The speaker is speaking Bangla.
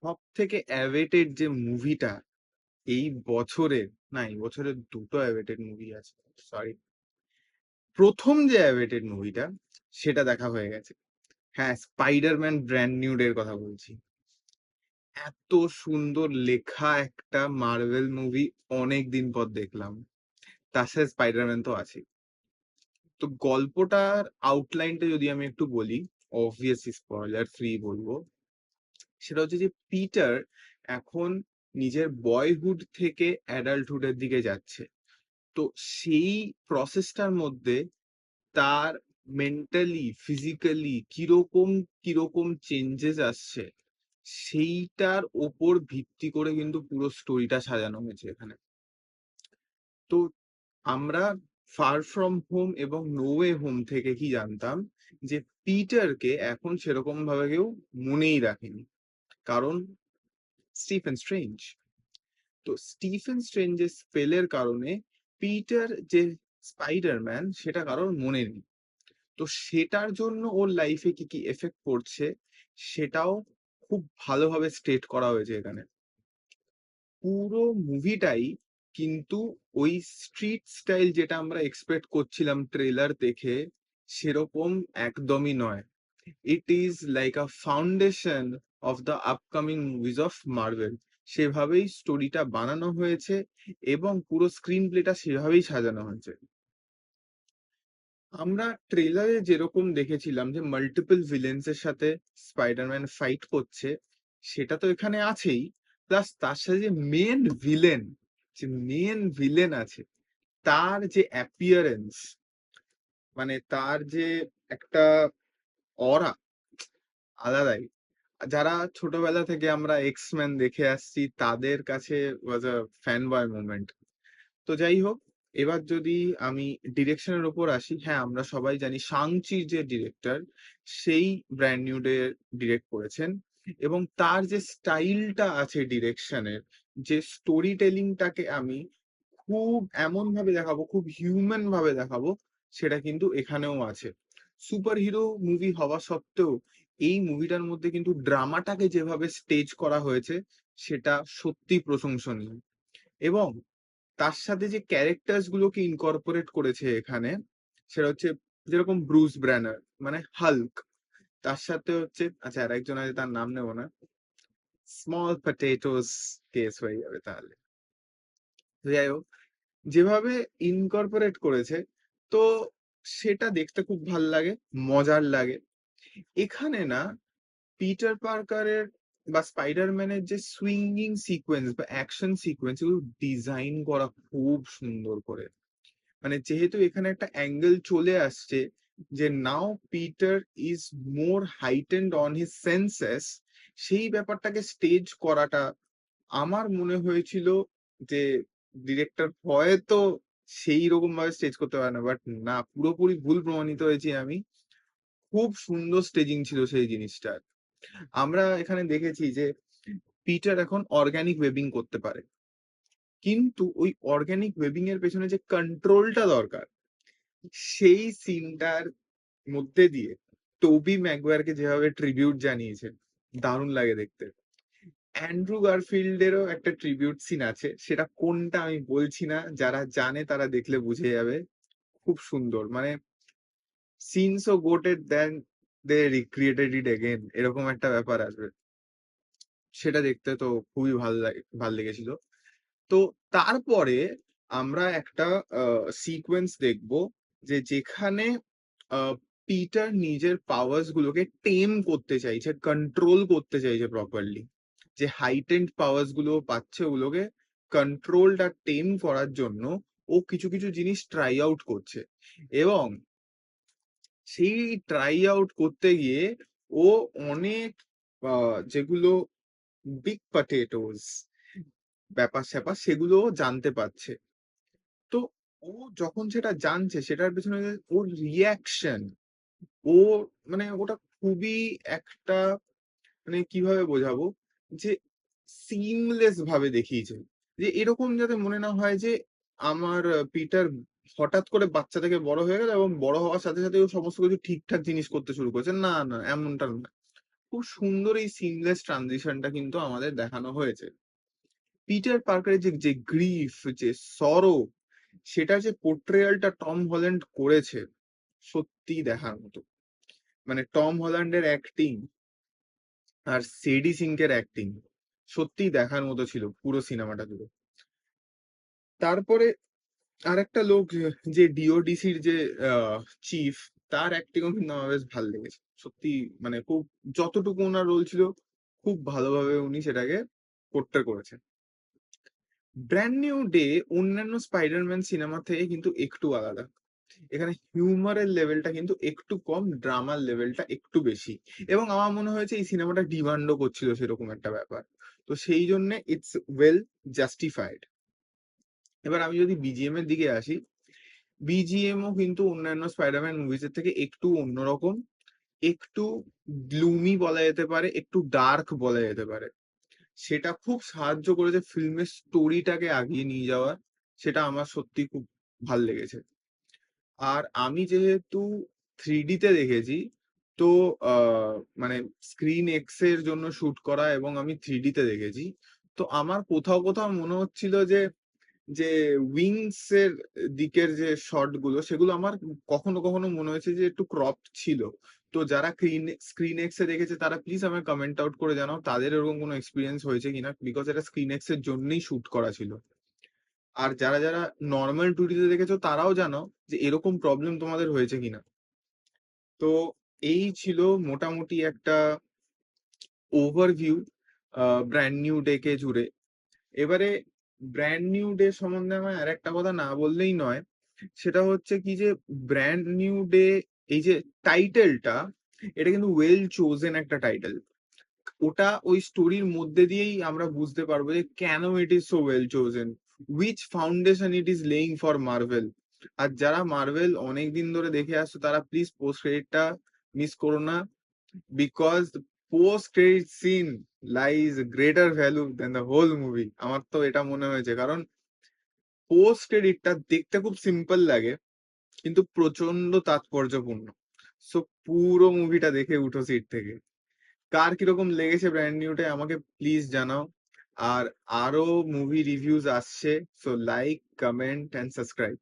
সব থেকে অ্যাওয়েটেড যে মুভিটা এই বছরের, না এই বছরের দুটো অ্যাওয়েটেড মুভি আছে, সরি, প্রথম যে অ্যাওয়েটেড মুভিটা সেটা দেখা হয়ে গেছে। হ্যাঁ, স্পাইডারম্যান ব্র্যান্ড নিউ এর কথা বলছি। এত সুন্দর লেখা একটা মার্ভেল মুভি অনেক দিন পর দেখলাম। তার সাথে স্পাইডারম্যান তো আছে। তো গল্পটার আউটলাইনটা যদি আমি একটু বলি, অবভিয়াসলি স্পয়লার ফ্রি বলবো। সেটা হচ্ছে যে পিটার এখন নিজের বয়হুড থেকে অ্যাডাল্টহুডের দিকে যাচ্ছে। তো সেই প্রসেসটার মধ্যে তার মেন্টালি ফিজিক্যালি কিরকম কিরকম চেঞ্জেস আসছে, সেইটার ওপর ভিত্তি করে কিন্তু পুরো স্টোরিটা সাজানো হয়েছে এখানে। তো আমরা ফার ফ্রম হোম এবং নো ওয়ে হোম থেকে কি জানতাম যে পিটারকে এখন সেরকম ভাবে কেউ মনেই রাখেনি, কারণ স্টিফেন স্ট্রেঞ্জ। তো স্টিফেন স্ট্রেঞ্জের স্পেলের কারণে পিটার যে স্পাইডারম্যান সেটা কারোর মনে নেই। তো সেটার জন্য ওর লাইফে কি কি এফেক্ট পড়ছে সেটাও খুব ভালোভাবে স্টেট করা হয়েছে এখানে। পুরো মুভিটাই কিন্তু ওই স্ট্রিট স্টাইল যেটা আমরা এক্সপেক্ট করছিলাম ট্রেলার দেখে, সেরকম একদমই নয়। It is like a foundation of the upcoming movies of Marvel. সেভাবেই স্টোরিটা বানানো হয়েছে এবং পুরো স্ক্রিন প্লেটা সেভাবেই সাজানো হয়েছে। আমরা ট্রেলারে যেরকম দেখেছিলাম যে মাল্টিপল ভিলেন্স এর সাথে স্পাইডারম্যান ফাইট করছে, সেটা তো এখানে আছেই। প্লাস তার সাথে যে মেন ভিলেন আছে, তার যে অ্যাপিয়ারেন্স, মানে তার যে একটা অরা আলাদাই। যারা ছোটবেলা থেকে আমরা এক্স-ম্যান দেখে আসছি তাদের কাছে ওয়াজ আ ফ্যান বয় মোমেন্ট। তো যাই হোক, এবার যদি আমি ডিরেকশনের ওপর আসি, হ্যাঁ আমরা সবাই জানি সাংচির যে ডিরেক্টর, সেই ব্র্যান্ড নিউ ডে ডিরেক্ট করেছেন। এবং তার যে স্টাইলটা আছে ডিরেকশনের, যে স্টোরি টেলিংটাকে আমি খুব এমন ভাবে দেখাবো, খুব হিউম্যান ভাবে দেখাবো, সেটা কিন্তু এখানেও আছে। সুপার হিরো মুভি হওয়া সত্ত্বেও এই মুভিটার মধ্যে কিন্তু ড্রামাটাকে যেভাবে স্টেজ করা হয়েছে সেটা সত্যি প্রশংসনীয়। এবং তার সাথে যে ক্যারেক্টার্স গুলোকে ইনকর্পোরেট করেছে এখানে, সেটা হচ্ছে যেরকম ব্রুস ব্র্যানার মানে হাল্ক, তার সাথে হচ্ছে, আচ্ছা আর একজন আছে তার নাম নেবো না, স্মল পটেটোস কেস হয়ে যাবে তাহলে। তো যাই হোক, যেভাবে ইনকর্পোরেট করেছে, তো সেটা দেখতে খুব ভাল লাগে, মজার লাগে। এখানে না পিটার পার্কারের বা স্পাইডারম্যানের যে সুইঙ্গিং সিকোয়েন্স বা অ্যাকশন সিকোয়েন্স, এগুলো ডিজাইন করা খুব সুন্দর করে। মানে যেহেতু এখানে একটা অ্যাঙ্গেল চলে আসছে যে now Peter is more heightened on his senses, সেই ব্যাপারটাকে স্টেজ করাটা আমার মনে হয়েছিল যে ডিরেক্টর হয়তো সেই রকম ভাবে স্টেজ করতে পারে না, বাট না, পুরোপুরি ভুল প্রমাণিত হয়েছি আমি। খুব সুন্দর স্টেজিং ছিল সেই জিনিসটার। আমরা এখানে দেখেছি যে পিটার এখন অর্গানিক ওয়েবিং করতে পারে, কিন্তু ওই অর্গানিক ওয়েবিং এর পেছনে যে কন্ট্রোলটা দরকার, সেই সিনটার মধ্যে দিয়ে টোবি ম্যাগুয়ারকে যেভাবে ট্রিবিউট জানিয়েছে, দারুণ লাগে দেখতে। অ্যান্ড্রু গারফিল্ডেরও একটা ট্রিবিউট সিন আছে, সেটা কোনটা আমি বলছি না, যারা জানে তারা দেখলে বুঝে যাবে। খুব সুন্দর, মানে scene so goated then they recreated it again, এরকম একটা ব্যাপার আসবে। সেটা দেখতে তো খুবই ভালো লেগেছিল। তো তারপরে আমরা একটা সিকোয়েন্স দেখবো যে যেখানে পিটার নিজের পাওয়ার্স গুলোকে টেম করতে চাইছে, কন্ট্রোল করতে চাইছে প্রপারলি। যে হাইটেন্ড পাওয়ার্স গুলো পাচ্ছে, ওগুলোকে কন্ট্রোলড আর টেম করার জন্য ও কিছু কিছু জিনিস ট্রাই আউট করছে। এবং সেই ট্রাই আউট করতে গিয়ে ও অনেক যেগুলো বিগ পটেটোস ব্যাপার স্যাপার সেগুলো জানতে পারছে। তো ও যখন সেটা জানছে, সেটার পেছনে যে ওর রিয়াকশন, ও মানে ওটা খুবই একটা, মানে কিভাবে বোঝাবো, যে সিমলেস ভাবে দেখিয়েছে। যে এরকম যাতে মনে না হয় যে আমার পিটার হঠাৎ করে বাচ্চা থেকে বড় হয়ে গেল এবং বড় হওয়ার সাথে সাথে ও সমস্ত কিছু ঠিকঠাক জিনিস করতে শুরু করেছে, না না এমনটা না। খুব সুন্দর এই সিমলেস ট্রানজিশনটা কিন্তু আমাদের দেখানো হয়েছে। পিটার পার্কারের যে গ্রিফ, যে সরো, সেটার যে পোর্ট্রেয়ালটা টম হল্যান্ড করেছে, সত্যিই দেখার মতো। মানে টম হল্যান্ডের অ্যাক্টিং আর সেডি সিঙ্কের অ্যাক্টিং সত্যিই দেখার মতো ছিল পুরো সিনেমাটা জুড়ে। তারপরে আরেকটা লোক যে ডিওডিসির যে চিফ, তার অ্যাক্টিংও কিন্তু আমার বেশ ভালো লেগেছে সত্যি। মানে খুব, যতটুকু ওনার রোল ছিল খুব ভালোভাবে উনি সেটাকে পোর্ট্রে করেছেন। ব্র্যান্ড নিউ ডে অন্যান্য স্পাইডারম্যান সিনেমা থেকে কিন্তু একটু আলাদা। এখানে হিউমারের লেভেলটা কিন্তু একটু কম, ড্রামার লেভেলটা একটু বেশি। এবং আমার মনে হয়েছে এই সিনেমাটা ডিমান্ডও করছিল সেরকম একটা ব্যাপার। তো সেই জন্য ইটস ওয়েল জাস্টিফাইড। এবার আমি যদি বিজিএম এর দিকে আসি, বিজিএমও কিন্তু অন্যান্য স্পাইডারম্যান মুভিজের থেকে একটু অন্যরকম, একটু গ্লুমি বলা যেতে পারে, একটু ডার্ক বলা যেতে পারে। সেটা খুব সাহায্য করেছে ফিল্মের স্টোরিটাকে আগিয়ে নিয়ে যাওয়ার। সেটা আমার সত্যি খুব ভাল লেগেছে। আর আমি যেহেতু 3D তে দেখেছি, তো মানে স্ক্রিন এক্স এর জন্য শুট করা, এবং আমি 3D তে দেখেছি। তো আমার কোথাও কোথাও মনে হচ্ছিল যে যে উইংস এর দিকের যে শট গুলো, সেগুলো আমার কখনো কখনো মনে হয়েছে যে একটু ক্রপ ছিল। তো যারা স্ক্রিন এক্স এ দেখেছে তারা প্লিজ আমায় কমেন্ট আউট করে জানাও তাদের এরকম কোনো এক্সপিরিয়েন্স হয়েছে কিনা, বিকজ এটা স্ক্রিন এক্স এর জন্যই শুট করা ছিল। আর যারা যারা নর্মাল টুডিতে দেখেছো তারাও জানো যে এরকম প্রবলেম তোমাদের হয়েছে কিনা। তো এই ছিল মোটামুটি একটা ওভারভিউ ব্র্যান্ড নিউ ডে কে জুড়ে। এবারে ব্র্যান্ড নিউ ডে সম্বন্ধে আমার আর একটা কথা না বললেই নয়। সেটা হচ্ছে কি যে ব্র্যান্ড নিউ ডে, এই যে টাইটেলটা, এটা কিন্তু ওয়েল চোজেন একটা টাইটেল। ওটা ওই স্টোরির মধ্যে দিয়েই আমরা বুঝতে পারবো যে কেন it is so well chosen, which foundation it is laying for Marvel. আর যারা মার্ভেল অনেক দিন ধরে দেখে আসছো তারা প্লিজ পোস্ট ক্রেডিটটা মিস করো না, because post credit scene lies greater value than the whole movie. আমার তো এটা মনে হয়েছে, কারণ পোস্ট ক্রেডিটটা দেখতে খুব সিম্পল লাগে কিন্তু প্রচন্ড তাৎপর্যপূর্ণ। সো পুরো মুভিটা দেখে উঠো সিট থেকে। কার কিরকম লেগেছে ব্র্যান্ড নিউটে আমাকে প্লিজ জানাও। আর আরো মুভি রিভিউজ আসছে, so like, comment and subscribe.